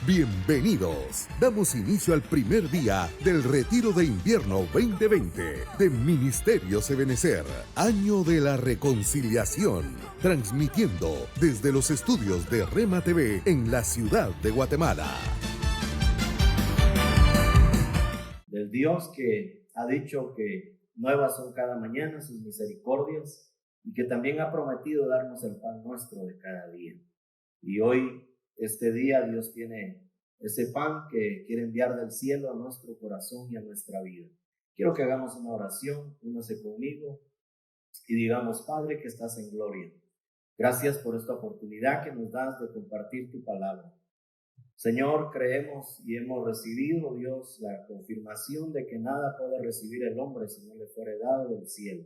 Bienvenidos. Damos inicio al primer día del Retiro de Invierno 2020 de Ministerios Ebenecer, Año de la Reconciliación, transmitiendo desde los estudios de Rema TV en la ciudad de Guatemala. Del Dios que ha dicho que nuevas son cada mañana sus misericordias y que también ha prometido darnos el pan nuestro de cada día. Y hoy, este día, Dios tiene ese pan que quiere enviar del cielo a nuestro corazón y a nuestra vida. Quiero que hagamos una oración, únase conmigo y digamos: Padre que estás en gloria, gracias por esta oportunidad que nos das de compartir tu palabra. Señor, creemos y hemos recibido, Dios, la confirmación de que nada puede recibir el hombre si no le fuere dado del cielo.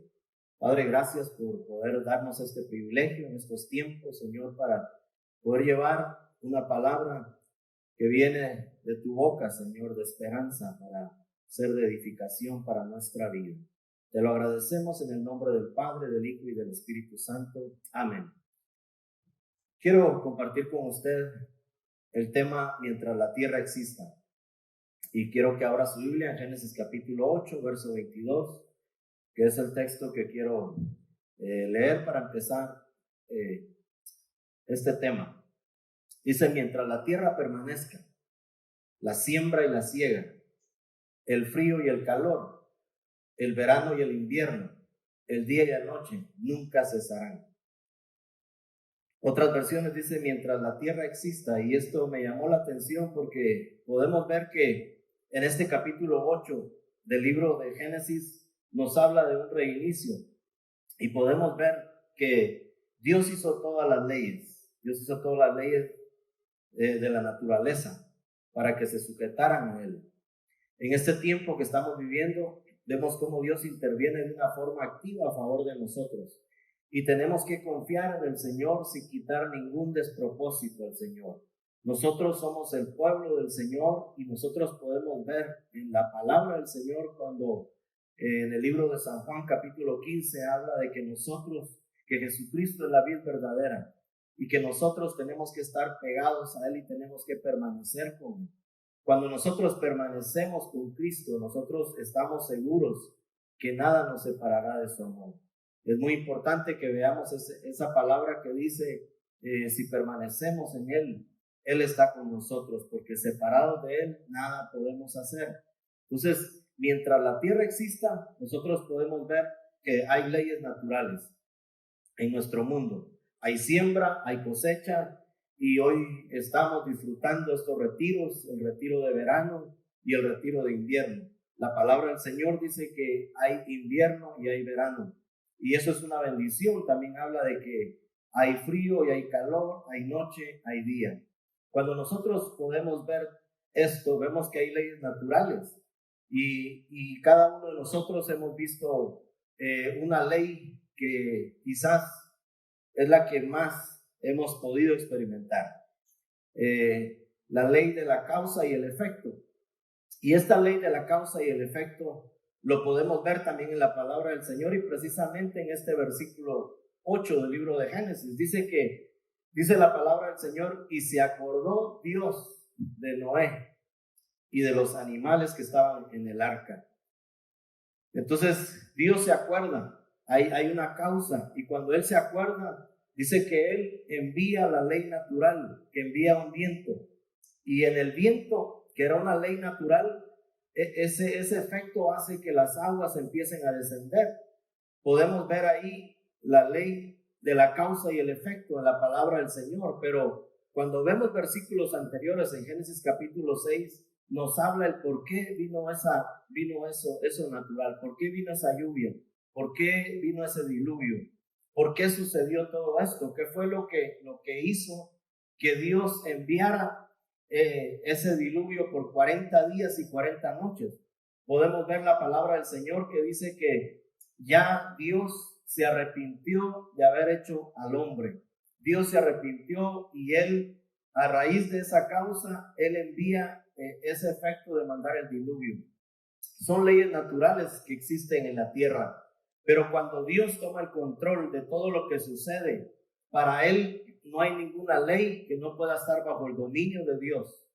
Padre, gracias por poder darnos este privilegio en estos tiempos, Señor, para poder llevar una palabra que viene de tu boca, Señor, de esperanza, para ser de edificación para nuestra vida. Te lo agradecemos en el nombre del Padre, del Hijo y del Espíritu Santo. Amén. Quiero compartir con usted el tema mientras la tierra exista. Y quiero que abra su Biblia en Génesis capítulo 8, verso 22, que es el texto que quiero leer para empezar este tema. Dice: mientras la tierra permanezca, la siembra y la siega, el frío y el calor, el verano y el invierno, el día y la noche, nunca cesarán. Otras versiones dice: mientras la tierra exista. Y esto me llamó la atención porque podemos ver que en este capítulo 8 del libro de Génesis nos habla de un reinicio. Y podemos ver que Dios hizo todas las leyes. Dios hizo todas las leyes de la naturaleza para que se sujetaran a Él. En este tiempo que estamos viviendo, vemos cómo Dios interviene de una forma activa a favor de nosotros. Y tenemos que confiar en el Señor sin quitar ningún despropósito al Señor. Nosotros somos el pueblo del Señor y nosotros podemos ver en la palabra del Señor cuando en el libro de San Juan capítulo 15 habla de que Jesucristo es la vid verdadera y que nosotros tenemos que estar pegados a Él y tenemos que permanecer con Él. Cuando nosotros permanecemos con Cristo, nosotros estamos seguros que nada nos separará de su amor. Es muy importante que veamos esa palabra que dice, si permanecemos en Él, Él está con nosotros, porque separados de Él, nada podemos hacer. Entonces, mientras la tierra exista, nosotros podemos ver que hay leyes naturales en nuestro mundo. Hay siembra, hay cosecha, y hoy estamos disfrutando estos retiros, el retiro de verano y el retiro de invierno. La palabra del Señor dice que hay invierno y hay verano. Y eso es una bendición. También habla de que hay frío y hay calor, hay noche, hay día. Cuando nosotros podemos ver esto, vemos que hay leyes naturales. Y cada uno de nosotros hemos visto una ley que quizás es la que más hemos podido experimentar. La ley de la causa y el efecto. Y esta ley de la causa y el efecto lo podemos ver también en la palabra del Señor y precisamente en este versículo 8 del libro de Génesis. Dice la palabra del Señor: y se acordó Dios de Noé y de los animales que estaban en el arca. Entonces Dios se acuerda, hay una causa, y cuando Él se acuerda, dice que Él envía la ley natural, que envía un viento, y en el viento, que era una ley natural, ese efecto hace que las aguas empiecen a descender. Podemos ver ahí la ley de la causa y el efecto en la palabra del Señor, pero cuando vemos versículos anteriores en Génesis capítulo 6, nos habla el por qué vino eso natural, por qué vino esa lluvia, por qué vino ese diluvio, por qué sucedió todo esto, qué fue lo que hizo que Dios enviara ese diluvio por 40 días y 40 noches. Podemos ver la palabra del Señor que dice que ya Dios se arrepintió de haber hecho al hombre. Dios se arrepintió y Él, a raíz de esa causa, Él envía ese efecto de mandar el diluvio. Son leyes naturales que existen en la tierra, pero cuando Dios toma el control de todo lo que sucede, para Él no hay ninguna ley que no pueda estar bajo el dominio de Dios.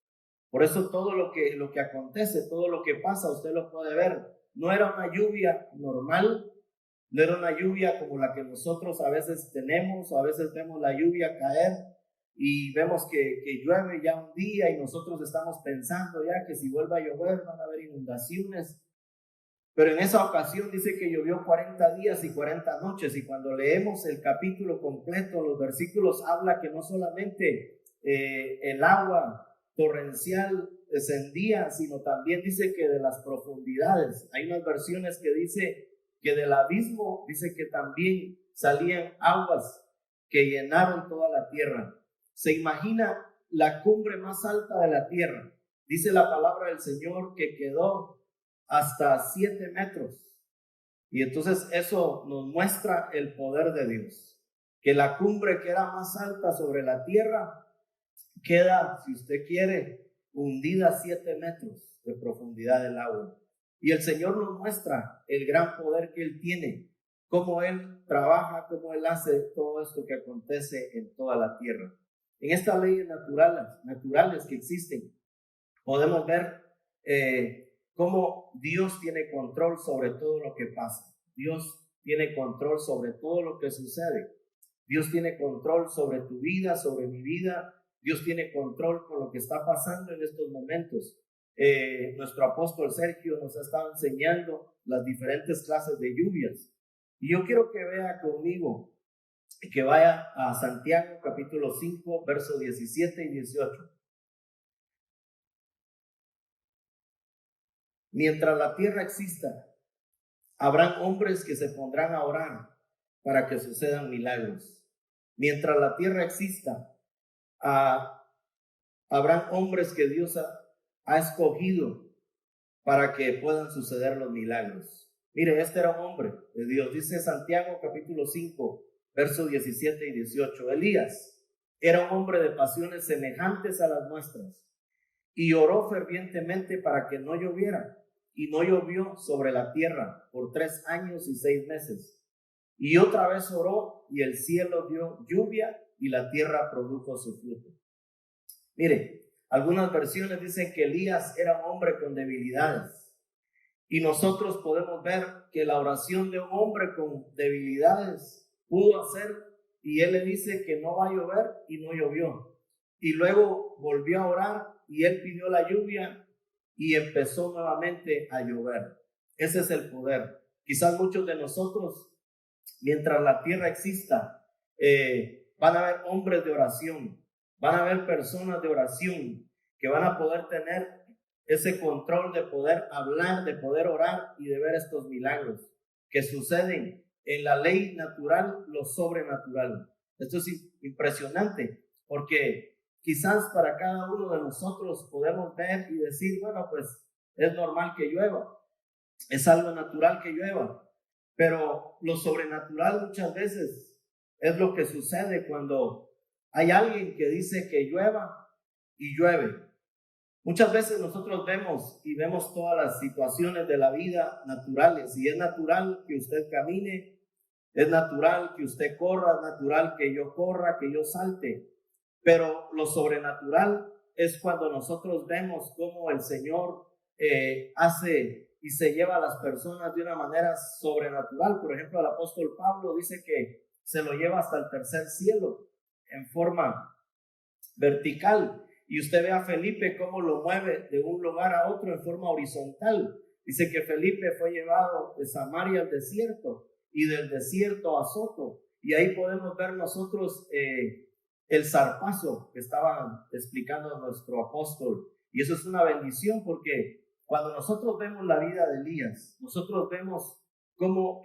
Por eso todo lo que acontece, todo lo que pasa, usted lo puede ver. No era una lluvia normal, no era una lluvia como la que nosotros a veces tenemos, o a veces vemos la lluvia caer y vemos que llueve ya un día y nosotros estamos pensando ya que si vuelve a llover van a haber inundaciones. Pero en esa ocasión dice que llovió 40 días y 40 noches, y cuando leemos el capítulo completo, los versículos habla que no solamente el agua torrencial descendía, sino también dice que de las profundidades. Hay unas versiones que dice que del abismo, dice que también salían aguas que llenaron toda la tierra. Se imagina la cumbre más alta de la tierra. Dice la palabra del Señor que quedó hasta 7 metros. Y entonces eso nos muestra el poder de Dios. Que la cumbre que era más alta sobre la tierra queda, si usted quiere, hundida 7 metros de profundidad del agua. Y el Señor nos muestra el gran poder que Él tiene, cómo Él trabaja, cómo Él hace todo esto que acontece en toda la tierra. En estas leyes naturales que existen, podemos ver cómo Dios tiene control sobre todo lo que pasa. Dios tiene control sobre todo lo que sucede. Dios tiene control sobre tu vida, sobre mi vida. Dios tiene control con lo que está pasando en estos momentos. Nuestro apóstol Sergio nos ha estado enseñando las diferentes clases de lluvias. Y yo quiero que vea conmigo, que vaya a Santiago capítulo 5, versos 17 y 18. Mientras la tierra exista, habrán hombres que se pondrán a orar para que sucedan milagros. Mientras la tierra exista, habrán hombres que Dios ha escogido para que puedan suceder los milagros. Mire, este era un hombre de Dios. Dice Santiago capítulo 5, versos 17 y 18. Elías era un hombre de pasiones semejantes a las nuestras y oró fervientemente para que no lloviera. Y no llovió sobre la tierra por 3 años y 6 meses. Y otra vez oró y el cielo dio lluvia y la tierra produjo su fruto. Mire, algunas versiones dicen que Elías era un hombre con debilidades. Y nosotros podemos ver que la oración de un hombre con debilidades pudo hacer, y él le dice que no va a llover y no llovió. Y luego volvió a orar y él pidió la lluvia y empezó nuevamente a llover. Ese es el poder. Quizás muchos de nosotros, mientras la tierra exista, van a haber hombres de oración, van a haber personas de oración que van a poder tener ese control de poder hablar, de poder orar y de ver estos milagros que suceden en la ley natural, lo sobrenatural. Esto es impresionante, porque quizás para cada uno de nosotros podemos ver y decir, bueno, pues es normal que llueva, es algo natural que llueva, pero lo sobrenatural muchas veces es lo que sucede cuando hay alguien que dice que llueva y llueve. Muchas veces nosotros vemos todas las situaciones de la vida naturales, y es natural que usted camine, es natural que usted corra, es natural que yo corra, que yo salte. Pero lo sobrenatural es cuando nosotros vemos cómo el Señor hace y se lleva a las personas de una manera sobrenatural. Por ejemplo, el apóstol Pablo dice que se lo lleva hasta el tercer cielo en forma vertical. Y usted ve a Felipe cómo lo mueve de un lugar a otro en forma horizontal. Dice que Felipe fue llevado de Samaria al desierto y del desierto a Soto. Y ahí podemos ver nosotros el zarpazo que estaba explicando nuestro apóstol. Y eso es una bendición, porque cuando nosotros vemos la vida de Elías, nosotros vemos cómo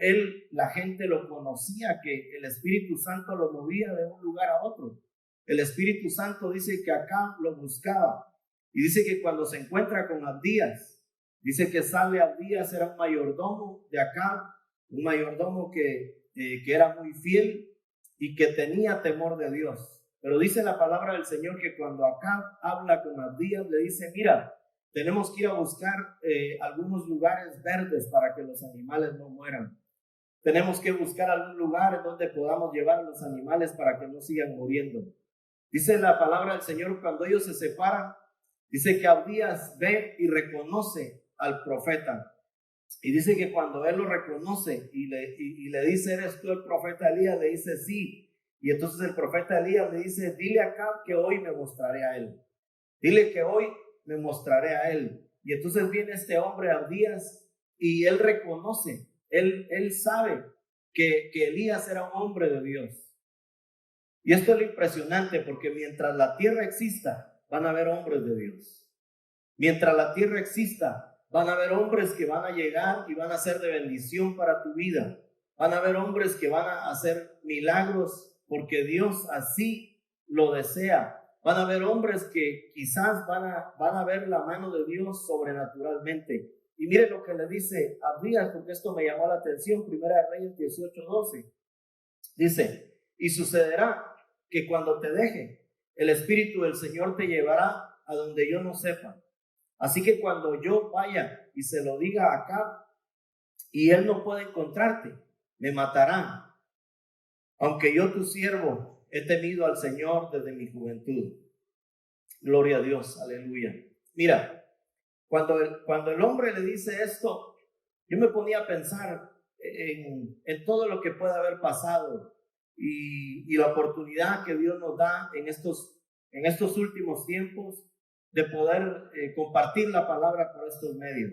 la gente lo conocía, que el Espíritu Santo lo movía de un lugar a otro. El Espíritu Santo dice que Acab lo buscaba, y dice que cuando se encuentra con Abdías, dice que sale Abdías, era un mayordomo de Acab, un mayordomo que era muy fiel y que tenía temor de Dios. Pero dice la palabra del Señor que cuando Acab habla con Abdías, le dice, mira, tenemos que ir a buscar algunos lugares verdes para que los animales no mueran. Tenemos que buscar algún lugar donde podamos llevar a los animales para que no sigan muriendo. Dice la palabra del Señor, cuando ellos se separan, Dice que Abdías ve y reconoce al profeta. Y dice que cuando él lo reconoce y le dice, ¿eres tú el profeta Elías? Le dice, sí. Y entonces el profeta Elías le dice, dile a Acab que hoy me mostraré a él. Dile que hoy me mostraré a él. Y entonces viene este hombre Abdías y él reconoce, él sabe que Elías era un hombre de Dios. Y esto es lo impresionante, porque mientras la tierra exista, van a haber hombres de Dios. Mientras la tierra exista, van a haber hombres que van a llegar y van a ser de bendición para tu vida. Van a haber hombres que van a hacer milagros porque Dios así lo desea. Van a haber hombres que quizás van a ver la mano de Dios sobrenaturalmente. Y mire lo que le dice Abdías, porque esto me llamó la atención. Primera de Reyes 18:12. Dice, y sucederá que cuando te deje, el Espíritu del Señor te llevará a donde yo no sepa. Así que cuando yo vaya y se lo diga a Acab, y él no puede encontrarte, me matarán. Aunque yo, tu siervo, he temido al Señor desde mi juventud. Gloria a Dios, aleluya. Mira, cuando el hombre le dice esto, yo me ponía a pensar en todo lo que puede haber pasado y la oportunidad que Dios nos da en estos últimos tiempos de poder compartir la palabra por estos medios,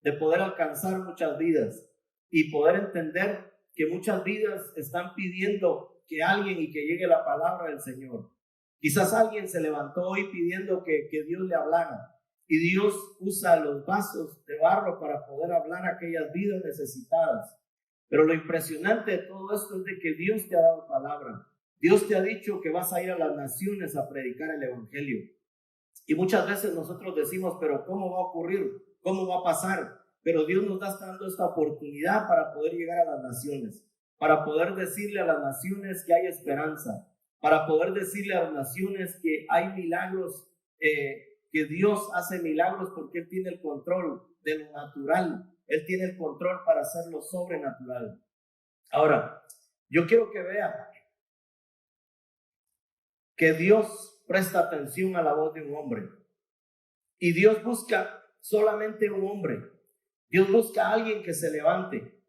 de poder alcanzar muchas vidas y poder entender que muchas vidas están pidiendo que alguien y que llegue la palabra del Señor. Quizás alguien se levantó hoy pidiendo que Dios le hablara, y Dios usa los vasos de barro para poder hablar a aquellas vidas necesitadas. Pero lo impresionante de todo esto es de que Dios te ha dado palabra. Dios te ha dicho que vas a ir a las naciones a predicar el evangelio. Y muchas veces nosotros decimos, pero ¿cómo va a ocurrir? ¿Cómo va a pasar? Pero Dios nos está dando esta oportunidad para poder llegar a las naciones, para poder decirle a las naciones que hay esperanza, para poder decirle a las naciones que hay milagros, que Dios hace milagros porque Él tiene el control de lo natural. Él tiene el control para hacer lo sobrenatural. Ahora, yo quiero que vea que Dios presta atención a la voz de un hombre. Y Dios busca solamente un hombre. Dios busca a alguien que se levante.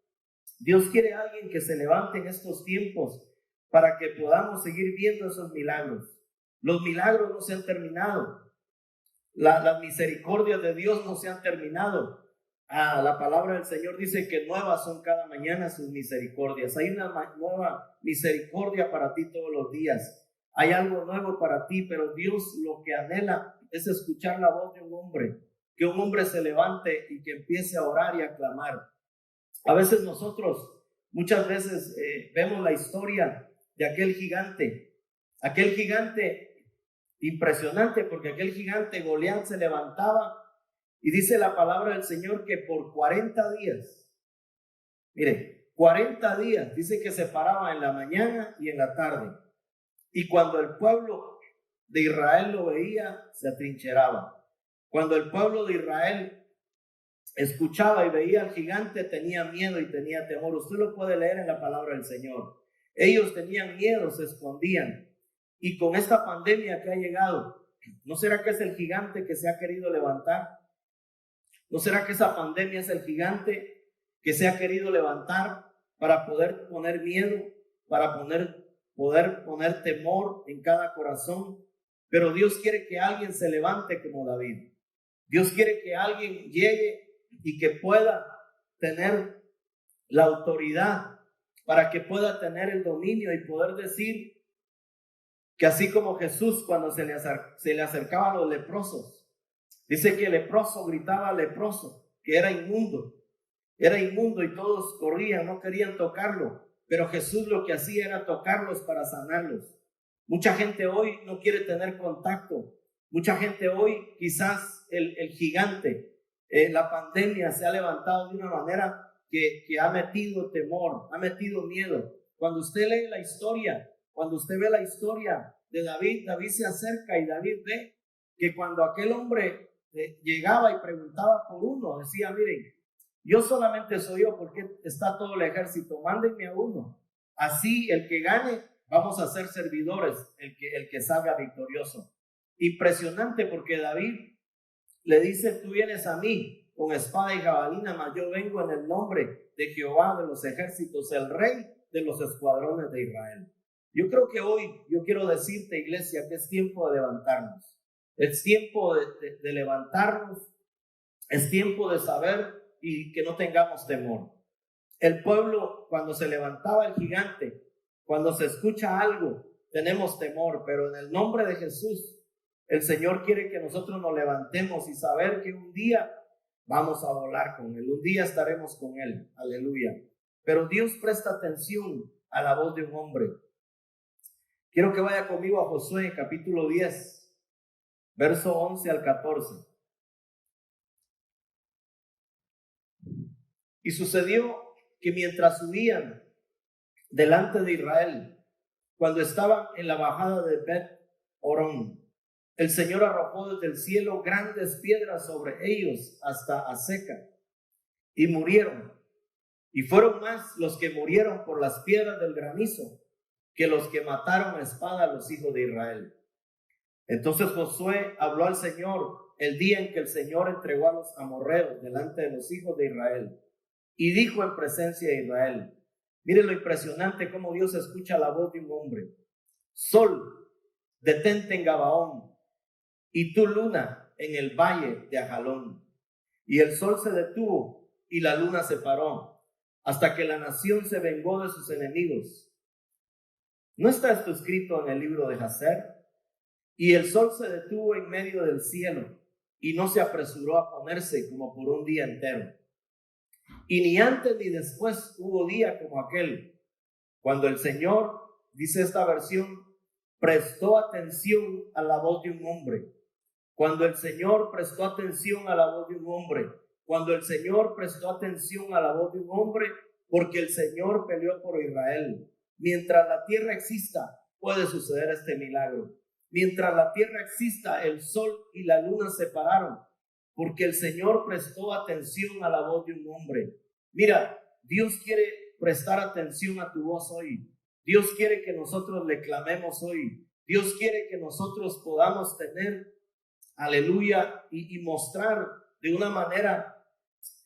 Dios quiere a alguien que se levante en estos tiempos para que podamos seguir viendo esos milagros. Los milagros no se han terminado. Las misericordias de Dios no se han terminado. La palabra del Señor dice que nuevas son cada mañana sus misericordias. Hay una nueva misericordia para ti todos los días. Hay algo nuevo para ti, pero Dios lo que anhela es escuchar la voz de un hombre, que un hombre se levante y que empiece a orar y a clamar. A veces nosotros, muchas veces vemos la historia de aquel gigante impresionante, porque aquel gigante Goliat se levantaba y dice la palabra del Señor que por 40 días, mire, 40 días, dice que se paraba en la mañana y en la tarde. Y cuando el pueblo de Israel lo veía, se atrincheraba. Cuando el pueblo de Israel escuchaba y veía al gigante, tenía miedo y tenía temor. Usted lo puede leer en la palabra del Señor. Ellos tenían miedo, se escondían. Y con esta pandemia que ha llegado, ¿no será que es el gigante que se ha querido levantar? ¿No será que esa pandemia es el gigante que se ha querido levantar para poder poner miedo, para poder poner temor en cada corazón? Pero Dios quiere que alguien se levante como David. Dios quiere que alguien llegue y que pueda tener la autoridad, para que pueda tener el dominio y poder decir que así como Jesús cuando se le acercaban los leprosos, dice que el leproso gritaba al leproso que era inmundo y todos corrían, no querían tocarlo, pero Jesús lo que hacía era tocarlos para sanarlos. Mucha gente hoy no quiere tener contacto, mucha gente hoy quizás el gigante, la pandemia se ha levantado de una manera que ha metido temor, ha metido miedo. Cuando usted lee la historia, cuando usted ve la historia de David, David se acerca y David ve que cuando aquel hombre llegaba y preguntaba por uno, decía, miren, yo solamente soy yo porque está todo el ejército, mándenme a uno. Así el que gane, vamos a ser servidores, el que salga victorioso. Impresionante, porque David le dice: tú vienes a mí con espada y jabalina, mas yo vengo en el nombre de Jehová de los ejércitos, el Rey de los escuadrones de Israel. Yo creo que hoy yo quiero decirte, iglesia, que es tiempo de levantarnos. Es tiempo de levantarnos. Es tiempo de saber y que no tengamos temor. El pueblo, cuando se levantaba el gigante, cuando se escucha algo, tenemos temor, pero en el nombre de Jesús, el Señor quiere que nosotros nos levantemos y saber que un día vamos a volar con Él, un día estaremos con Él, aleluya. Pero Dios presta atención a la voz de un hombre. Quiero que vaya conmigo a Josué, capítulo 10, verso 11 al 14. Y sucedió que mientras subían delante de Israel, cuando estaban en la bajada de Bet-Orón, el Señor arrojó desde el cielo grandes piedras sobre ellos hasta Azeca, y murieron. Y fueron más los que murieron por las piedras del granizo que los que mataron a espada a los hijos de Israel. Entonces Josué habló al Señor el día en que el Señor entregó a los amorreos delante de los hijos de Israel, y dijo en presencia de Israel: miren lo impresionante cómo Dios escucha la voz de un hombre. Sol, detente en Gabaón, y tú, luna, en el valle de Ajalón. Y el sol se detuvo y la luna se paró, hasta que la nación se vengó de sus enemigos. ¿No está esto escrito en el libro de Jacer? Y el sol se detuvo en medio del cielo, y no se apresuró a ponerse como por un día entero. Y ni antes ni después hubo día como aquel, cuando el Señor, dice esta versión, prestó atención a la voz de un hombre. Cuando el Señor prestó atención a la voz de un hombre. Cuando el Señor prestó atención a la voz de un hombre, porque el Señor peleó por Israel. Mientras la tierra exista, puede suceder este milagro. Mientras la tierra exista, el sol y la luna se pararon, porque el Señor prestó atención a la voz de un hombre. Mira, Dios quiere prestar atención a tu voz hoy. Dios quiere que nosotros le clamemos hoy. Dios quiere que nosotros podamos tener, aleluya, y mostrar de una manera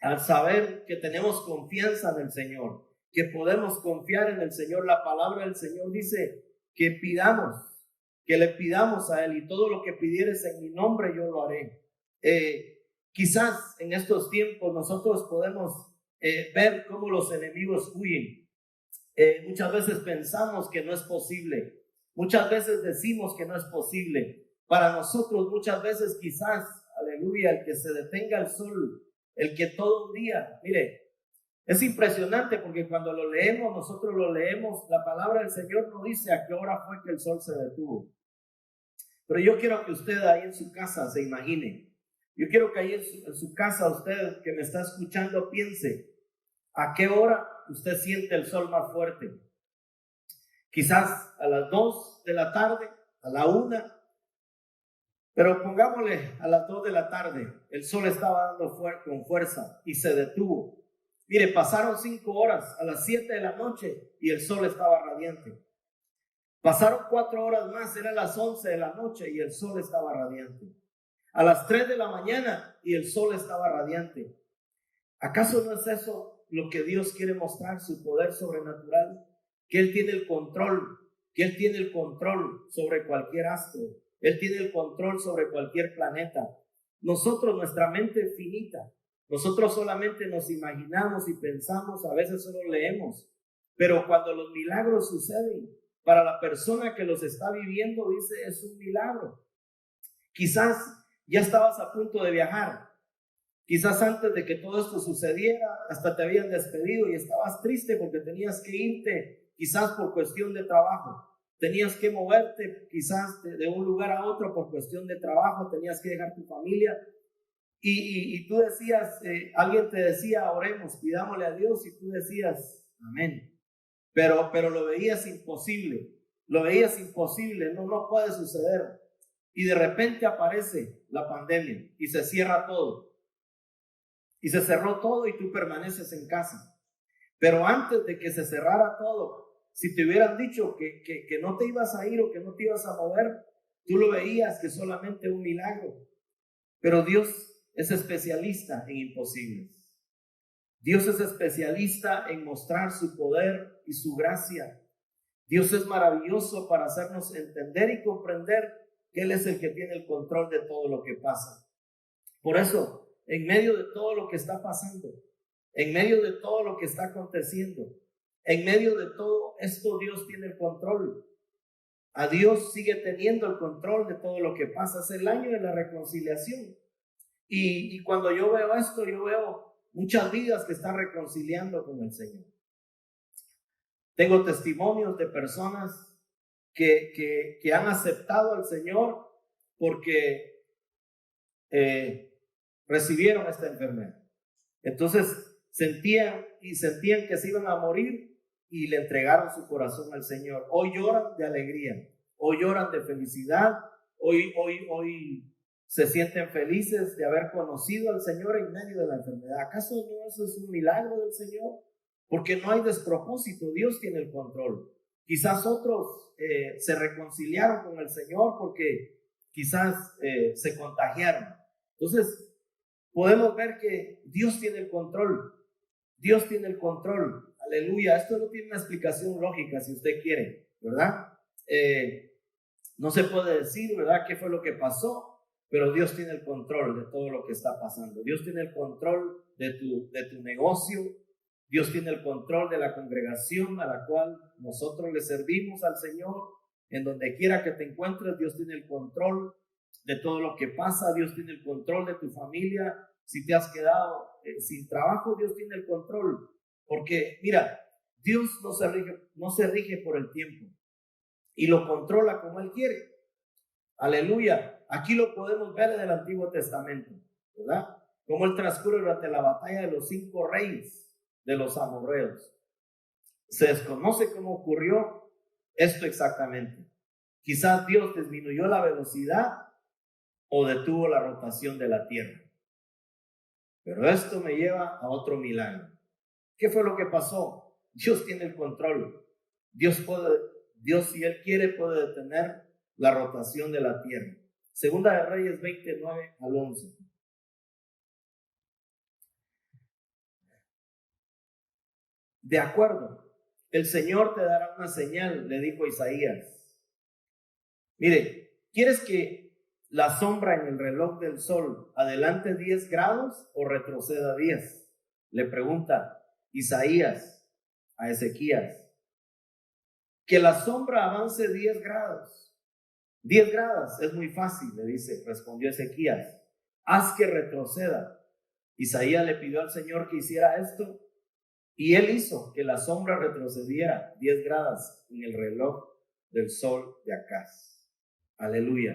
al saber que tenemos confianza en el Señor, que podemos confiar en el Señor. La palabra del Señor dice que pidamos, que le pidamos a Él, y todo lo que pidieres en mi nombre yo lo haré. Quizás en estos tiempos nosotros podemos ver cómo los enemigos huyen. Muchas veces pensamos que no es posible. Muchas veces decimos que no es posible. Para nosotros muchas veces quizás, aleluya, el que se detenga el sol, el que todo un día, mire, es impresionante porque cuando lo leemos, nosotros lo leemos, la palabra del Señor no dice a qué hora fue que el sol se detuvo. Pero yo quiero que usted ahí en su casa se imagine. Yo quiero que ahí en su casa, usted que me está escuchando, piense a qué hora usted siente el sol más fuerte. Quizás a las 2 de la tarde, a la 1, pero pongámosle a las 2 de la tarde, el sol estaba dando con fuerza y se detuvo. Mire, pasaron 5 horas, a las 7 de la noche y el sol estaba radiante. Pasaron 4 horas más, eran las 11 de la noche y el sol estaba radiante. A las 3 de la mañana y el sol estaba radiante. ¿Acaso no es eso lo que Dios quiere mostrar, su poder sobrenatural? Que Él tiene el control, que Él tiene el control sobre cualquier astro. Él tiene el control sobre cualquier planeta. Nosotros, nuestra mente es finita. Nosotros solamente nos imaginamos y pensamos, a veces solo leemos. Pero cuando los milagros suceden, para la persona que los está viviendo, dice, es un milagro. Quizás ya estabas a punto de viajar. Quizás antes de que todo esto sucediera, hasta te habían despedido y estabas triste porque tenías que irte, quizás por cuestión de trabajo. Tenías que moverte quizás de un lugar a otro por cuestión de trabajo, tenías que dejar tu familia. Y tú decías, alguien te decía, oremos, pidámosle a Dios, y tú decías, amén. Pero lo veías imposible, no puede suceder. Y de repente aparece la pandemia y se cierra todo. Y se cerró todo y tú permaneces en casa. Pero antes de que se cerrara todo, si te hubieran dicho que no te ibas a ir o que no te ibas a mover, tú lo veías que solamente un milagro. Pero Dios es especialista en imposibles. Dios es especialista en mostrar su poder y su gracia. Dios es maravilloso para hacernos entender y comprender que Él es el que tiene el control de todo lo que pasa. Por eso, en medio de todo lo que está pasando, en medio de todo lo que está aconteciendo, en medio de todo esto, Dios tiene el control. A Dios sigue teniendo el control de todo lo que pasa. Es el año de la reconciliación. Y cuando yo veo esto, yo veo muchas vidas que están reconciliando con el Señor. Tengo testimonios de personas que han aceptado al Señor porque recibieron esta enfermedad. Entonces sentían que se iban a morir y le entregaron su corazón al Señor. Hoy lloran de alegría, hoy lloran de felicidad, hoy se sienten felices de haber conocido al Señor en medio de la enfermedad. ¿Acaso no eso es un milagro del Señor? Porque no hay despropósito, Dios tiene el control. Quizás otros se reconciliaron con el Señor porque quizás se contagiaron. Entonces, podemos ver que Dios tiene el control. Dios tiene el control. Aleluya. Esto no tiene una explicación lógica, si usted quiere, ¿verdad? No se puede decir, ¿verdad?, qué fue lo que pasó, pero Dios tiene el control de todo lo que está pasando. Dios tiene el control de tu negocio. Dios tiene el control de la congregación a la cual nosotros le servimos al Señor. En donde quiera que te encuentres, Dios tiene el control de todo lo que pasa. Dios tiene el control de tu familia. Si te has quedado sin trabajo, Dios tiene el control. Porque, mira, Dios no se rige por el tiempo y lo controla como Él quiere. Aleluya. Aquí lo podemos ver en el Antiguo Testamento, ¿verdad? Cómo Él transcurre durante la batalla de los 5 reyes de los amorreos. Se desconoce cómo ocurrió esto exactamente. Quizás Dios disminuyó la velocidad o detuvo la rotación de la tierra. Pero esto me lleva a otro milagro. ¿Qué fue lo que pasó? Dios tiene el control. Dios, si Él quiere, puede detener la rotación de la tierra. Segunda de Reyes 29 al 11. De acuerdo, el Señor te dará una señal, le dijo Isaías. Mire, ¿quieres que la sombra en el reloj del sol adelante 10 grados o retroceda 10? Le pregunta Isaías a Ezequías. Que la sombra avance 10 grados. 10 grados es muy fácil, le dice, respondió Ezequías. Haz que retroceda. Isaías le pidió al Señor que hiciera esto y Él hizo que la sombra retrocediera 10 grados en el reloj del sol de Acaz. Aleluya.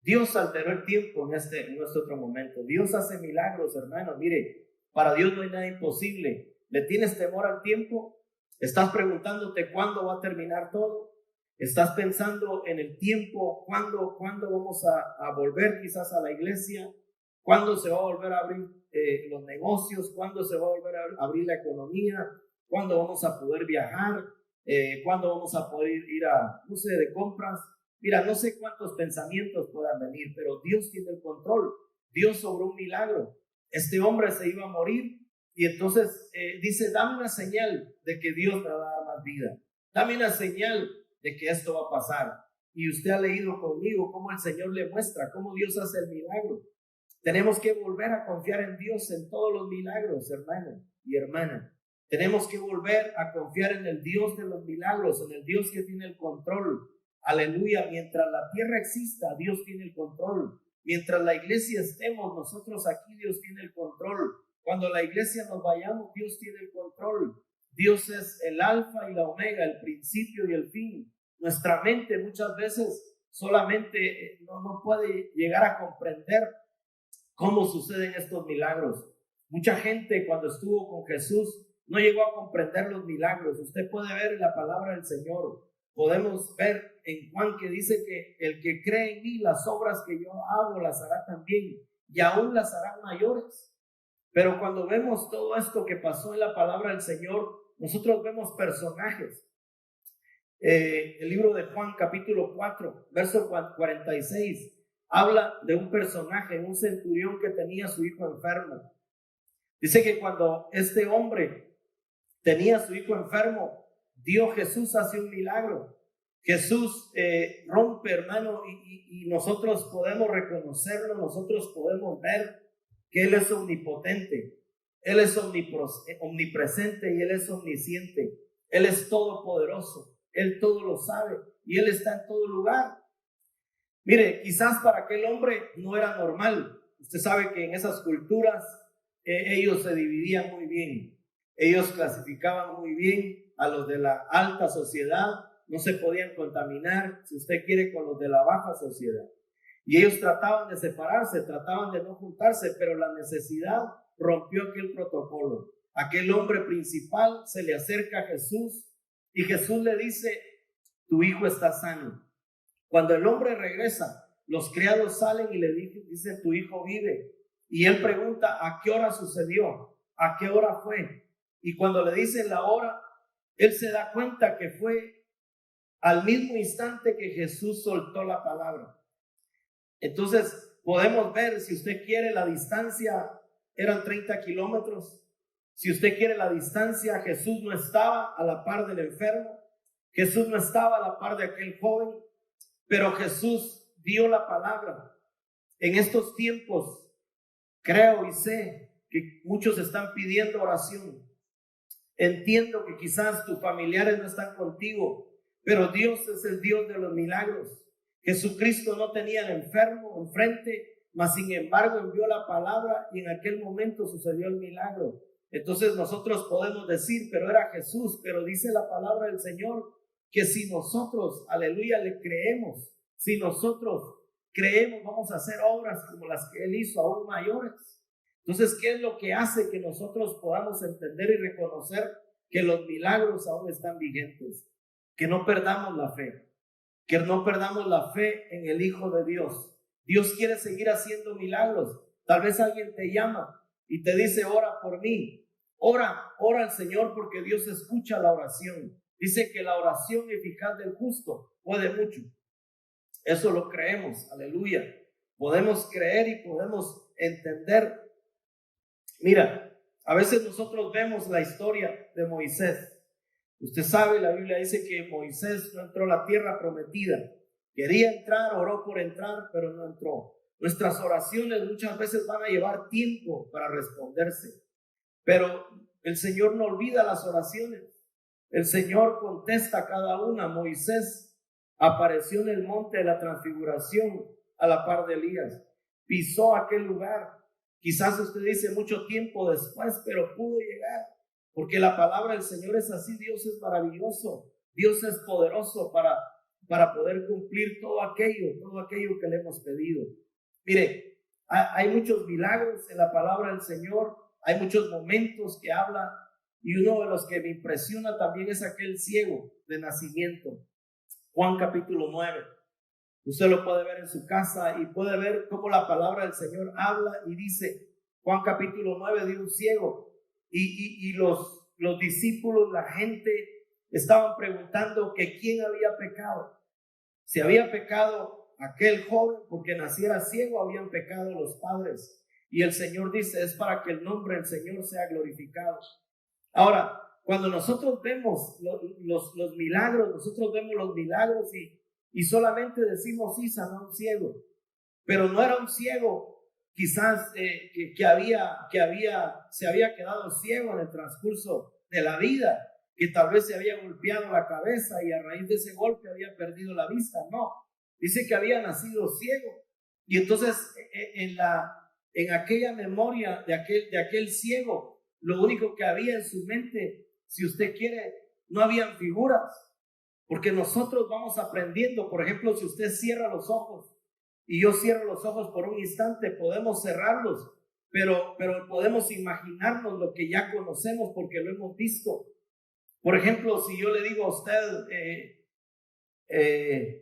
Dios alteró el tiempo en este otro momento. Dios hace milagros, hermanos. Mire, para Dios no hay nada imposible. ¿Le tienes temor al tiempo? ¿Estás preguntándote cuándo va a terminar todo? ¿Estás pensando en el tiempo? ¿Cuándo vamos a volver quizás a la iglesia? ¿Cuándo se va a volver a abrir los negocios? ¿Cuándo se va a volver a abrir la economía? ¿Cuándo vamos a poder viajar? ¿Cuándo vamos a poder ir de compras? Mira, no sé cuántos pensamientos puedan venir, pero Dios tiene el control. Dios obró un milagro. Este hombre se iba a morir y entonces dice, dame una señal de que Dios me va a dar más vida. Dame una señal de que esto va a pasar. Y usted ha leído conmigo cómo el Señor le muestra, cómo Dios hace el milagro. Tenemos que volver a confiar en Dios en todos los milagros, hermano y hermana. Tenemos que volver a confiar en el Dios de los milagros, en el Dios que tiene el control. Aleluya, mientras la tierra exista, Dios tiene el control. Mientras la iglesia estemos nosotros aquí, Dios tiene el control. Cuando la iglesia nos vayamos, Dios tiene el control. Dios es el alfa y la omega, el principio y el fin. Nuestra mente muchas veces solamente no puede llegar a comprender cómo suceden estos milagros. Mucha gente cuando estuvo con Jesús no llegó a comprender los milagros. Usted puede ver en la palabra del Señor. Podemos ver en Juan que dice que el que cree en mí, las obras que yo hago las hará también y aún las harán mayores. Pero cuando vemos todo esto que pasó en la palabra del Señor, nosotros vemos personajes. El libro de Juan capítulo 4, verso 46. habla de un personaje, un centurión que tenía a su hijo enfermo. Dice que cuando este hombre tenía a su hijo enfermo, Dios Jesús hace un milagro. Jesús rompe, hermano, y nosotros podemos reconocerlo, nosotros podemos ver que Él es omnipotente, Él es omnipresente y Él es omnisciente. Él es todopoderoso, Él todo lo sabe y Él está en todo lugar. Mire, quizás para aquel hombre no era normal. Usted sabe que en esas culturas ellos se dividían muy bien. Ellos clasificaban muy bien a los de la alta sociedad. No se podían contaminar, si usted quiere, con los de la baja sociedad. Y ellos trataban de separarse, trataban de no juntarse, pero la necesidad rompió aquel protocolo. Aquel hombre principal se le acerca a Jesús y Jesús le dice: tu hijo está sano. Cuando el hombre regresa, los criados salen y le dicen: tu hijo vive. Y él pregunta: ¿a qué hora sucedió? ¿A qué hora fue? Y cuando le dicen la hora, él se da cuenta que fue al mismo instante que Jesús soltó la palabra. Entonces podemos ver, si usted quiere, la distancia eran 30 kilómetros. Si usted quiere la distancia, Jesús no estaba a la par del enfermo, Jesús no estaba a la par de aquel joven, pero Jesús dio la palabra. En estos tiempos, creo y sé que muchos están pidiendo oración. Entiendo que quizás tus familiares no están contigo, pero Dios es el Dios de los milagros. Jesucristo no tenía al enfermo enfrente, mas sin embargo envió la palabra y en aquel momento sucedió el milagro. Entonces nosotros podemos decir: pero era Jesús. Pero dice la palabra del Señor que si nosotros, aleluya, le creemos, si nosotros creemos, vamos a hacer obras como las que Él hizo, aún mayores. Entonces, ¿qué es lo que hace que nosotros podamos entender y reconocer que los milagros aún están vigentes? Que no perdamos la fe, que no perdamos la fe en el Hijo de Dios. Dios quiere seguir haciendo milagros. Tal vez alguien te llama y te dice: ora por mí. Ora al Señor, porque Dios escucha la oración. Dice que la oración eficaz del justo puede mucho. Eso lo creemos, aleluya. Podemos creer y podemos entender. Mira, a veces nosotros vemos la historia de Moisés. Usted sabe, la Biblia dice que Moisés no entró a la tierra prometida. Quería entrar, oró por entrar, pero no entró. Nuestras oraciones muchas veces van a llevar tiempo para responderse, pero el Señor no olvida las oraciones. El Señor contesta cada una. Moisés apareció en el monte de la transfiguración a la par de Elías. Pisó aquel lugar. Quizás usted dice mucho tiempo después, pero pudo llegar. Porque la palabra del Señor es así. Dios es maravilloso. Dios es poderoso para poder cumplir todo aquello que le hemos pedido. Mire, hay muchos milagros en la palabra del Señor. Hay muchos momentos que habla. Y uno de los que me impresiona también es aquel ciego de nacimiento. Juan capítulo 9. Usted lo puede ver en su casa y puede ver cómo la palabra del Señor habla y dice, Juan capítulo 9, de un ciego. Y los discípulos, la gente, estaban preguntando que quién había pecado. Si había pecado aquel joven porque naciera ciego, habían pecado los padres. Y el Señor dice: es para que el nombre del Señor sea glorificado. Ahora, cuando nosotros vemos los milagros, nosotros vemos los milagros y solamente decimos: sí, sanó a un ciego. Pero no era un ciego quizás que se había quedado ciego en el transcurso de la vida, que tal vez se había golpeado la cabeza y a raíz de ese golpe había perdido la vista. No, dice que había nacido ciego. Y entonces en aquella memoria de aquel ciego, lo único que había en su mente, si usted quiere, no habían figuras, porque nosotros vamos aprendiendo. Por ejemplo, si usted cierra los ojos y yo cierro los ojos por un instante, podemos cerrarlos, pero podemos imaginarnos lo que ya conocemos porque lo hemos visto. Por ejemplo, si yo le digo a usted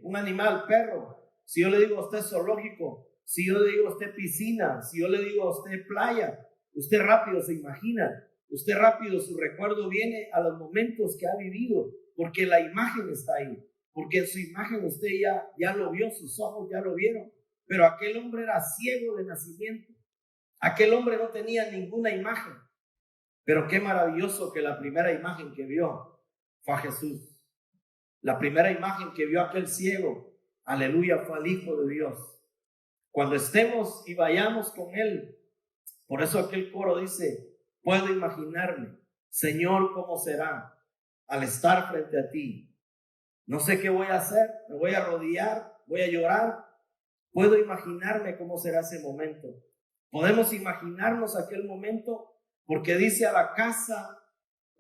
un animal, perro, si yo le digo a usted zoológico, si yo le digo a usted piscina, si yo le digo a usted playa, usted rápido se imagina, usted rápido su recuerdo viene a los momentos que ha vivido, porque la imagen está ahí, porque en su imagen usted ya lo vio, sus ojos ya lo vieron. pero aquel hombre era ciego de nacimiento. Aquel hombre no tenía ninguna imagen. Pero qué maravilloso que la primera imagen que vio fue a Jesús. La primera imagen que vio aquel ciego, aleluya, fue al Hijo de Dios. Cuando estemos y vayamos con Él, por eso aquel coro dice, puedo imaginarme, Señor, cómo será al estar frente a ti. No sé qué voy a hacer, me voy a arrodillar, voy a llorar. Puedo imaginarme cómo será ese momento. Podemos imaginarnos aquel momento porque dice a la casa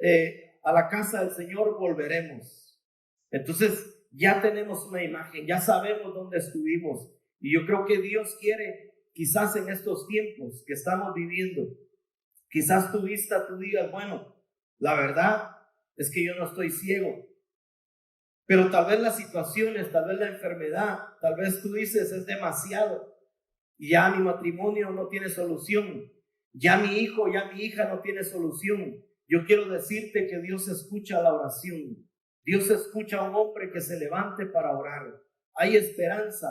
del Señor volveremos. Entonces ya tenemos una imagen, ya sabemos dónde estuvimos. Y yo creo que Dios quiere, quizás en estos tiempos que estamos viviendo, quizás tú digas, bueno, la verdad es que yo no estoy ciego. Pero tal vez las situaciones, tal vez la enfermedad, tal vez tú dices es demasiado. Ya mi matrimonio no tiene solución. Ya mi hijo, ya mi hija no tiene solución. Yo quiero decirte que Dios escucha la oración. Dios escucha a un hombre que se levante para orar. Hay esperanza.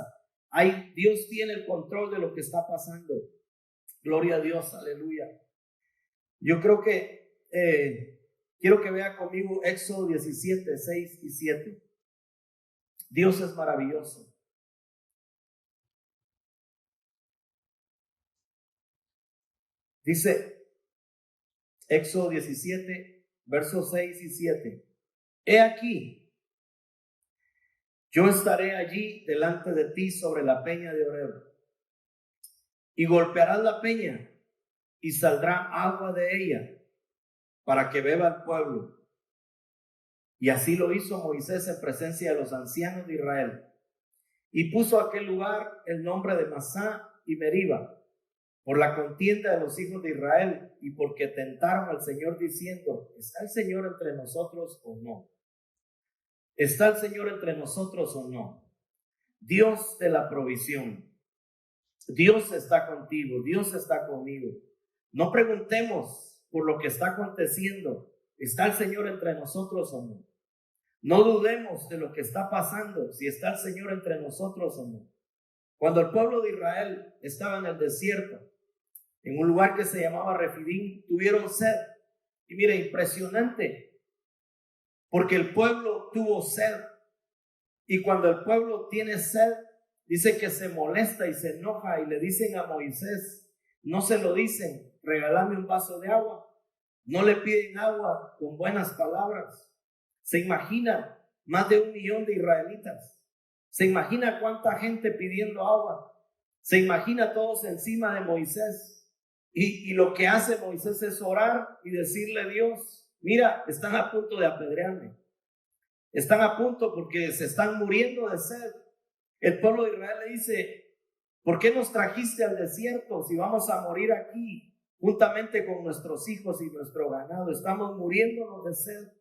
Dios tiene el control de lo que está pasando. Gloria a Dios, aleluya. Yo creo que quiero que vea conmigo Éxodo 17, 6 y 7. Dios es maravilloso. Dice Éxodo 17, versos 6 y 7. He aquí, yo estaré allí delante de ti sobre la peña de Horeb, y golpearás la peña, y saldrá agua de ella, para que beba el pueblo. Y así lo hizo Moisés en presencia de los ancianos de Israel. Y puso a aquel lugar el nombre de Masá y Meriba, por la contienda de los hijos de Israel, y porque tentaron al Señor diciendo, ¿está el Señor entre nosotros o no? ¿Está el Señor entre nosotros o no? Dios de la provisión. Dios está contigo, Dios está conmigo. No preguntemos por lo que está aconteciendo, ¿está el Señor entre nosotros o no? No dudemos de lo que está pasando, si está el Señor entre nosotros o no. Cuando el pueblo de Israel estaba en el desierto, en un lugar que se llamaba Refidim, tuvieron sed. Y mira, impresionante, porque el pueblo tuvo sed. Y cuando el pueblo tiene sed, dice que se molesta y se enoja y le dicen a Moisés, no se lo dicen, regálame un vaso de agua. No le piden agua con buenas palabras. Se imagina más de 1 millón de israelitas. Se imagina cuánta gente pidiendo agua. Se imagina todos encima de Moisés. Y lo que hace Moisés es orar y decirle a Dios, mira, están a punto de apedrearme. Están a punto porque se están muriendo de sed. El pueblo de Israel le dice, ¿por qué nos trajiste al desierto si vamos a morir aquí juntamente con nuestros hijos y nuestro ganado? Estamos muriéndonos de sed.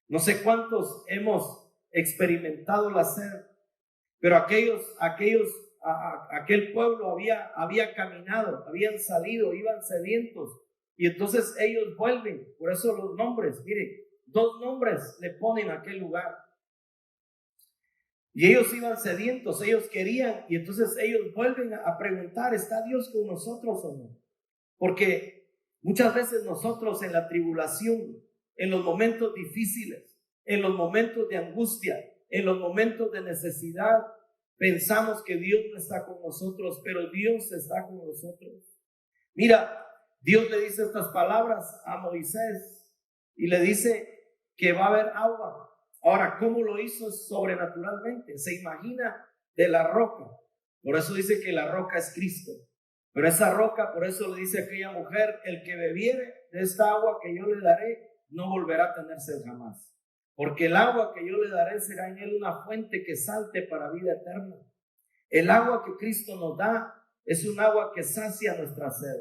No sé cuántos hemos experimentado la sed, pero aquel pueblo había caminado, habían salido, iban sedientos, y entonces ellos vuelven. Por eso los nombres, mire, 2 nombres le ponen a aquel lugar. Y ellos iban sedientos, ellos querían, y entonces ellos vuelven a preguntar, ¿está Dios con nosotros o no? Porque muchas veces nosotros en la tribulación, en los momentos difíciles, en los momentos de angustia, en los momentos de necesidad, pensamos que Dios no está con nosotros, pero Dios está con nosotros. Mira, Dios le dice estas palabras a Moisés y le dice que va a haber agua. Ahora, ¿cómo lo hizo? Sobrenaturalmente. Se imagina de la roca. Por eso dice que la roca es Cristo. Pero esa roca, por eso le dice a aquella mujer, el que bebiere de esta agua que yo le daré, no volverá a tener sed jamás. Porque el agua que yo le daré será en él una fuente que salte para vida eterna. El agua que Cristo nos da es un agua que sacia nuestra sed.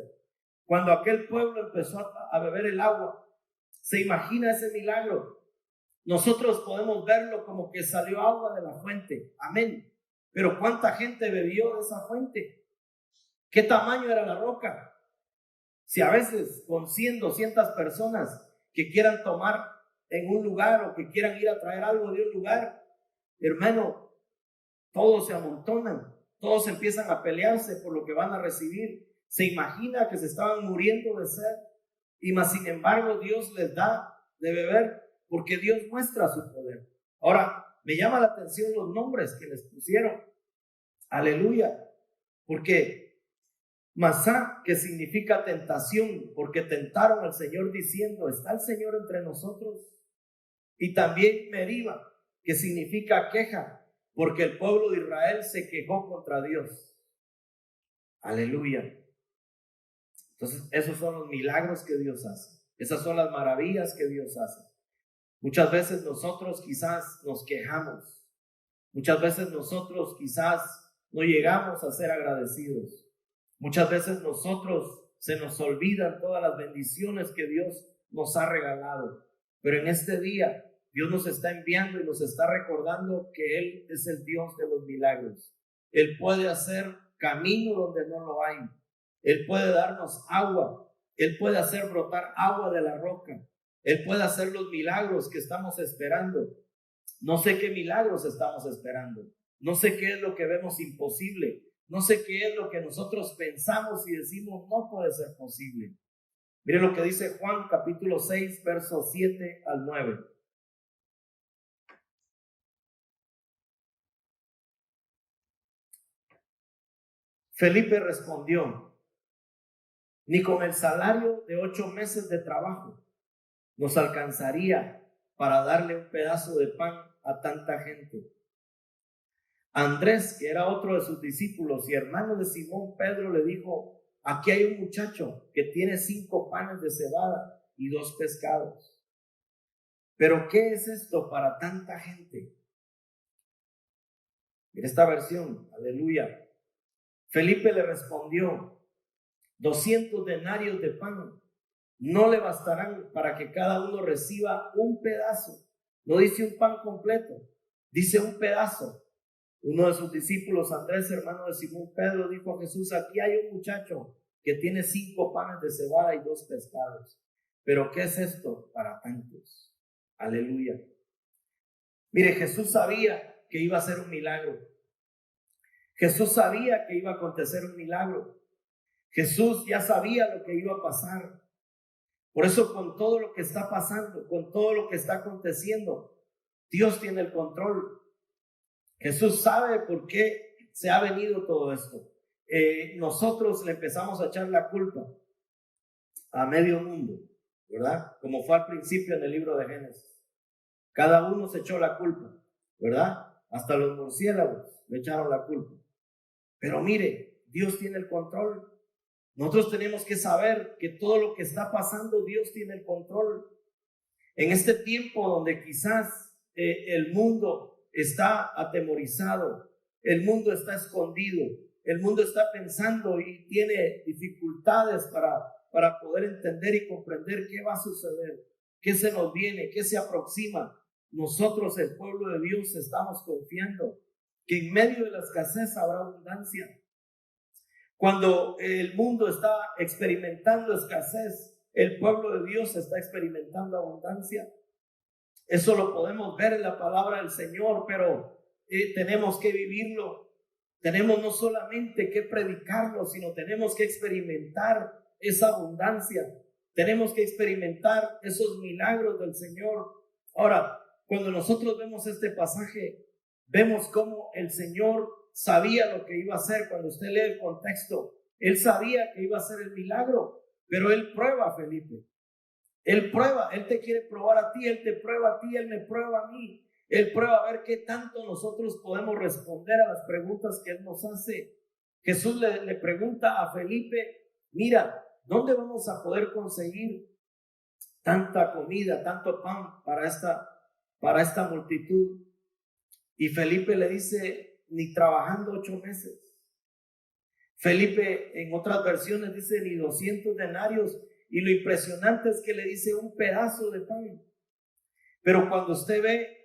Cuando aquel pueblo empezó a beber el agua, se imagina ese milagro. Nosotros podemos verlo como que salió agua de la fuente. Amén. Pero ¿cuánta gente bebió de esa fuente? ¿Qué tamaño era la roca? Si a veces con 100, 200 personas que quieran tomar en un lugar o que quieran ir a traer algo de un lugar, hermano, todos se amontonan. todos empiezan a pelearse por lo que van a recibir. Se imagina que se estaban muriendo de sed, y más sin embargo Dios les da de beber, porque Dios muestra su poder. Ahora, me llama la atención los nombres que les pusieron. Aleluya. Porque Masá, que significa tentación, porque tentaron al Señor diciendo, ¿está el Señor entre nosotros? Y también Meriba, que significa queja, porque el pueblo de Israel se quejó contra Dios. Aleluya. Entonces, esos son los milagros que Dios hace. Esas son las maravillas que Dios hace. Muchas veces nosotros quizás nos quejamos. Muchas veces nosotros quizás no llegamos a ser agradecidos. Muchas veces nosotros se nos olvidan todas las bendiciones que Dios nos ha regalado. Pero en este día Dios nos está enviando y nos está recordando que Él es el Dios de los milagros. Él puede hacer camino donde no lo hay. Él puede darnos agua. Él puede hacer brotar agua de la roca. Él puede hacer los milagros que estamos esperando. No sé qué milagros estamos esperando. No sé qué es lo que vemos imposible. No sé qué es lo que nosotros pensamos y decimos no puede ser posible. Miren lo que dice Juan capítulo 6, versos 7 al 9. Felipe respondió, ni con el salario de 8 meses de trabajo nos alcanzaría para darle un pedazo de pan a tanta gente. Andrés, que era otro de sus discípulos y hermano de Simón Pedro, le dijo, aquí hay un muchacho que tiene 5 panes de cebada y 2 pescados. ¿Pero qué es esto para tanta gente? En esta versión, aleluya. Felipe le respondió, 200 denarios de pan no le bastarán para que cada uno reciba un pedazo. No dice un pan completo, dice un pedazo. Uno de sus discípulos, Andrés, hermano de Simón Pedro, dijo a Jesús, aquí hay un muchacho que tiene 5 panes de cebada y 2 pescados. ¿Pero qué es esto para tantos? Aleluya. Mire, Jesús sabía que iba a ser un milagro. Jesús sabía que iba a acontecer un milagro. Jesús ya sabía lo que iba a pasar. Por eso, con todo lo que está pasando, con todo lo que está aconteciendo, Dios tiene el control. Jesús sabe por qué se ha venido todo esto. Nosotros le empezamos a echar la culpa a medio mundo, ¿verdad? Como fue al principio en el libro de Génesis. Cada uno se echó la culpa, ¿verdad? Hasta los murciélagos le echaron la culpa. Pero mire, Dios tiene el control. Nosotros tenemos que saber que todo lo que está pasando, Dios tiene el control. En este tiempo donde quizás el mundo está atemorizado, el mundo está escondido, el mundo está pensando y tiene dificultades para poder entender y comprender qué va a suceder, qué se nos viene, qué se aproxima. Nosotros, el pueblo de Dios, estamos confiando que en medio de la escasez habrá abundancia. Cuando el mundo está experimentando escasez, el pueblo de Dios está experimentando abundancia. Eso lo podemos ver en la palabra del Señor, pero tenemos que vivirlo. Tenemos no solamente que predicarlo, sino tenemos que experimentar esa abundancia. Tenemos que experimentar esos milagros del Señor. Ahora, cuando nosotros vemos este pasaje, vemos cómo el Señor sabía lo que iba a hacer. Cuando usted lee el contexto, Él sabía que iba a hacer el milagro, pero Él prueba a Felipe. Él prueba, Él te quiere probar a ti, Él te prueba a ti, Él me prueba a mí. Él prueba a ver qué tanto nosotros podemos responder a las preguntas que Él nos hace. Jesús le pregunta a Felipe, mira, ¿dónde vamos a poder conseguir tanta comida, tanto pan para esta multitud? Y Felipe le dice, ni trabajando 8 meses. Felipe en otras versiones dice ni 200 denarios. Y lo impresionante es que le dice un pedazo de pan. Pero cuando usted ve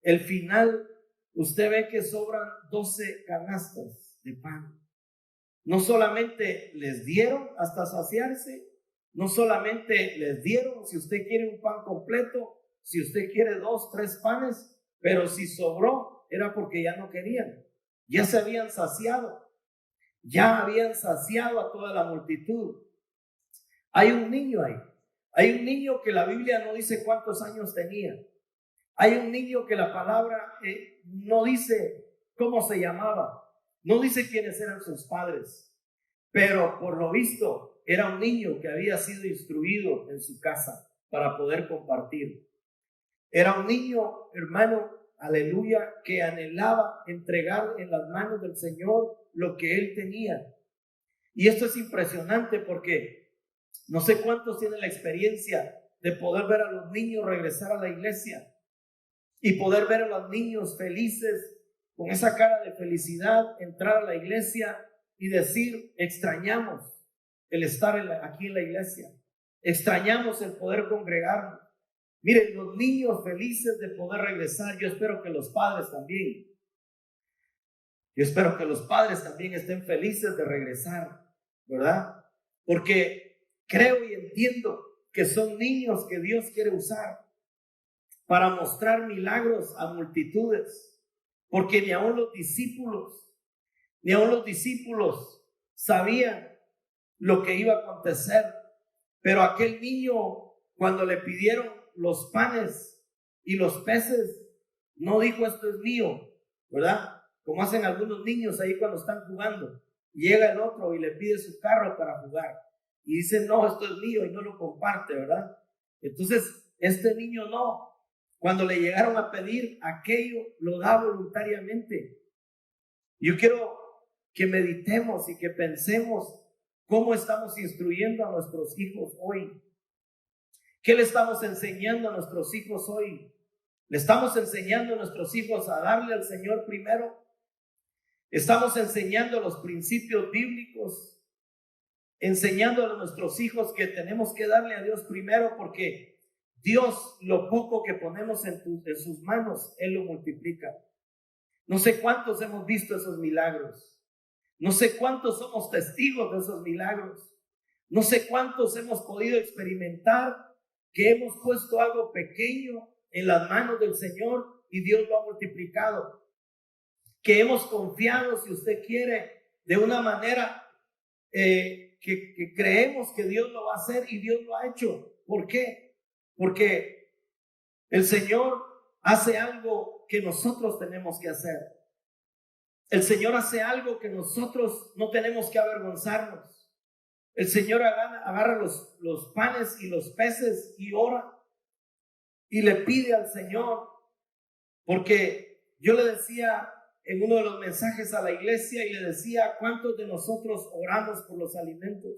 el final, usted ve que sobran 12 canastas de pan. No solamente les dieron hasta saciarse, no solamente les dieron, si usted quiere un pan completo, si usted quiere 2, 3 panes, pero si sobró era porque ya no querían. ya se habían saciado, ya habían saciado a toda la multitud. Hay un niño ahí, hay un niño que la Biblia no dice cuántos años tenía, hay un niño que la palabra no dice cómo se llamaba, no dice quiénes eran sus padres, pero por lo visto era un niño que había sido instruido en su casa para poder compartir. Era un niño, hermano, aleluya, que anhelaba entregar en las manos del Señor lo que él tenía. Y esto es impresionante porque no sé cuántos tienen la experiencia de poder ver a los niños regresar a la iglesia y poder ver a los niños felices, con esa cara de felicidad, entrar a la iglesia y decir, extrañamos el estar aquí en la iglesia, extrañamos el poder congregarnos. Miren, los niños felices de poder regresar. Yo espero que los padres también. Yo espero que los padres también estén felices de regresar, ¿verdad? Porque creo y entiendo que son niños que Dios quiere usar para mostrar milagros a multitudes. Porque ni aun los discípulos sabían lo que iba a acontecer. Pero aquel niño, cuando le pidieron los panes y los peces, no dijo esto es mío, ¿verdad? Como hacen algunos niños ahí cuando están jugando. Llega el otro y le pide su carro para jugar y dice, no, esto es mío, y no lo comparte, ¿verdad? Entonces, este niño no. Cuando le llegaron a pedir aquello, lo da voluntariamente. Yo quiero que meditemos y que pensemos cómo estamos instruyendo a nuestros hijos hoy. ¿Qué le estamos enseñando a nuestros hijos hoy? ¿Le estamos enseñando a nuestros hijos a darle al Señor primero? ¿Estamos enseñando los principios bíblicos? Enseñando a nuestros hijos que tenemos que darle a Dios primero, porque Dios, lo poco que ponemos en sus manos, Él lo multiplica. No sé cuántos hemos visto esos milagros. No sé cuántos somos testigos de esos milagros. No sé cuántos hemos podido experimentar que hemos puesto algo pequeño en las manos del Señor y Dios lo ha multiplicado. Que hemos confiado, si usted quiere, de una manera que creemos que Dios lo va a hacer y Dios lo ha hecho. ¿Por qué? Porque el Señor hace algo que nosotros tenemos que hacer. El Señor hace algo que nosotros no tenemos que avergonzarnos. El Señor agarra los panes y los peces y ora y le pide al Señor, porque yo le decía en uno de los mensajes a la iglesia y le decía, ¿cuántos de nosotros oramos por los alimentos?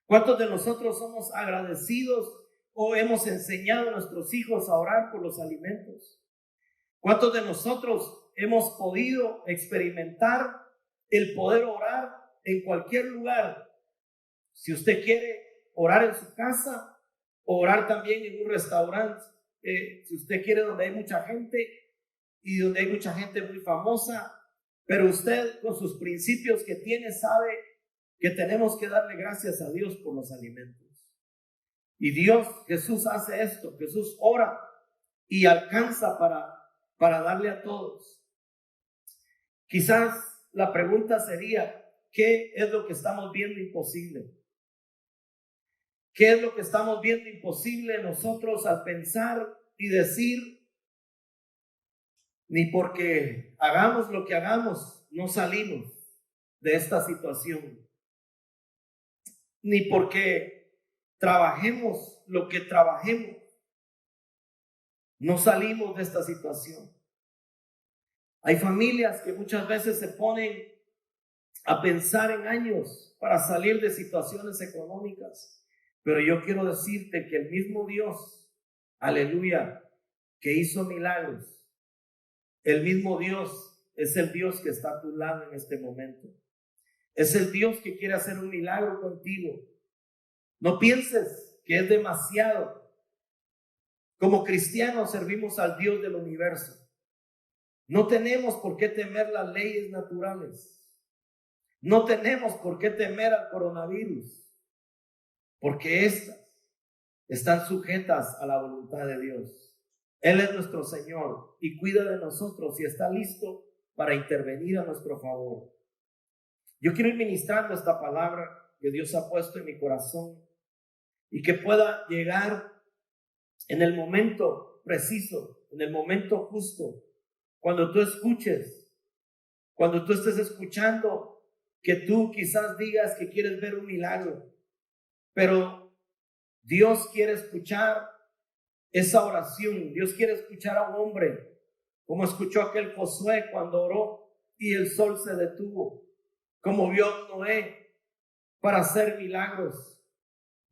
¿Cuántos de nosotros somos agradecidos o hemos enseñado a nuestros hijos a orar por los alimentos? ¿Cuántos de nosotros hemos podido experimentar el poder orar en cualquier lugar? Si usted quiere orar en su casa, orar también en un restaurante, si usted quiere donde hay mucha gente y donde hay mucha gente muy famosa, pero usted con sus principios que tiene sabe que tenemos que darle gracias a Dios por los alimentos. Y Dios, Jesús hace esto, Jesús ora y alcanza para darle a todos. Quizás la pregunta sería, ¿qué es lo que estamos viendo imposible? ¿Qué es lo que estamos viendo imposible nosotros al pensar y decir, ni porque hagamos lo que hagamos, no salimos de esta situación? Ni porque trabajemos lo que trabajemos, no salimos de esta situación. Hay familias que muchas veces se ponen a pensar en años para salir de situaciones económicas. Pero yo quiero decirte que el mismo Dios, aleluya, que hizo milagros, el mismo Dios es el Dios que está a tu lado en este momento. Es el Dios que quiere hacer un milagro contigo. No pienses que es demasiado. Como cristianos servimos al Dios del universo. No tenemos por qué temer las leyes naturales. No tenemos por qué temer al coronavirus, porque estas están sujetas a la voluntad de Dios. Él es nuestro Señor y cuida de nosotros y está listo para intervenir a nuestro favor. Yo quiero ir ministrando esta palabra que Dios ha puesto en mi corazón y que pueda llegar en el momento preciso, en el momento justo, cuando tú escuches, cuando tú estés escuchando, que tú quizás digas que quieres ver un milagro, pero Dios quiere escuchar esa oración. Dios quiere escuchar a un hombre, como escuchó aquel Josué cuando oró y el sol se detuvo, como vio a Noé para hacer milagros.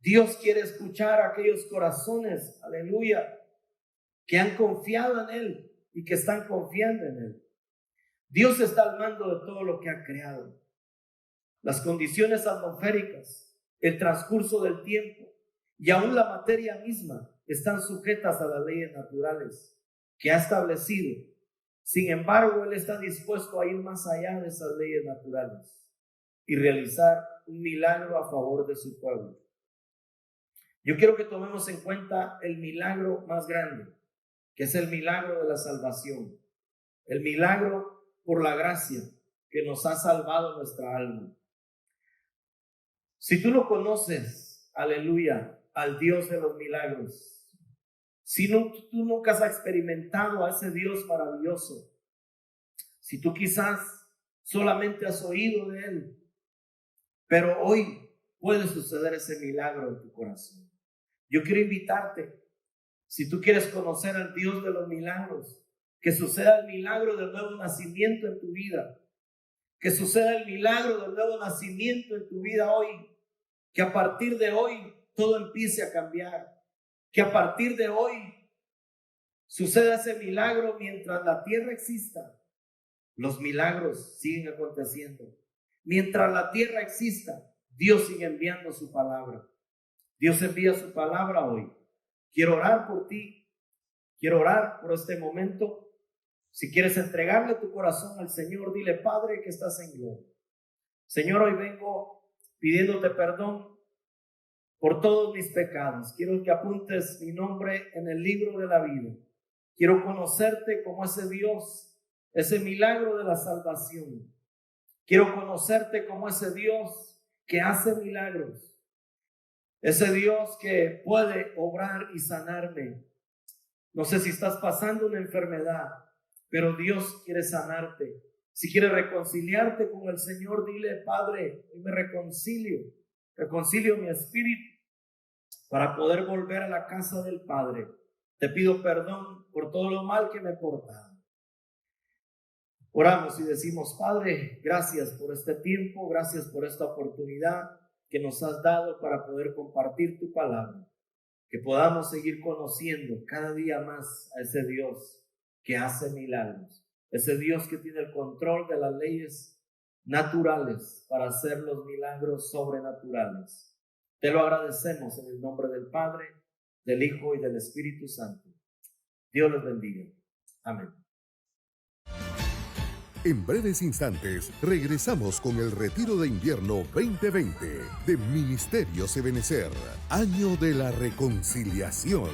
Dios quiere escuchar a aquellos corazones, aleluya, que han confiado en Él y que están confiando en Él. Dios está al mando de todo lo que ha creado. Las condiciones atmosféricas, el transcurso del tiempo y aún la materia misma están sujetas a las leyes naturales que ha establecido. Sin embargo, Él está dispuesto a ir más allá de esas leyes naturales y realizar un milagro a favor de su pueblo. Yo quiero que tomemos en cuenta el milagro más grande, que es el milagro de la salvación, el milagro por la gracia que nos ha salvado nuestra alma. Si tú no conoces, aleluya, al Dios de los milagros, si tú nunca has experimentado a ese Dios maravilloso, si tú quizás solamente has oído de Él, pero hoy puede suceder ese milagro en tu corazón. Yo quiero invitarte, si tú quieres conocer al Dios de los milagros, que suceda el milagro del nuevo nacimiento en tu vida, que suceda el milagro del nuevo nacimiento en tu vida hoy, que a partir de hoy todo empiece a cambiar, que a partir de hoy suceda ese milagro mientras la tierra exista. Los milagros siguen aconteciendo. Mientras la tierra exista, Dios sigue enviando su palabra. Dios envía su palabra hoy. Quiero orar por ti. Quiero orar por este momento. Si quieres entregarle tu corazón al Señor, dile: Padre que estás en gloria. Señor, hoy vengo pidiéndote perdón por todos mis pecados. Quiero que apuntes mi nombre en el libro de la vida. Quiero conocerte como ese Dios, ese milagro de la salvación. Quiero conocerte como ese Dios que hace milagros. Ese Dios que puede obrar y sanarme. No sé si estás pasando una enfermedad, pero Dios quiere sanarte. Si quieres reconciliarte con el Señor, dile: Padre, hoy me reconcilio mi espíritu para poder volver a la casa del Padre. Te pido perdón por todo lo mal que me he portado. Oramos y decimos: Padre, gracias por este tiempo, gracias por esta oportunidad que nos has dado para poder compartir tu palabra, que podamos seguir conociendo cada día más a ese Dios que hace milagros, ese Dios que tiene el control de las leyes naturales para hacer los milagros sobrenaturales. Te lo agradecemos en el nombre del Padre, del Hijo y del Espíritu Santo. Dios los bendiga. Amén. En breves instantes regresamos con el Retiro de Invierno 2020 de Ministerios Ebenecer, Año de la Reconciliación.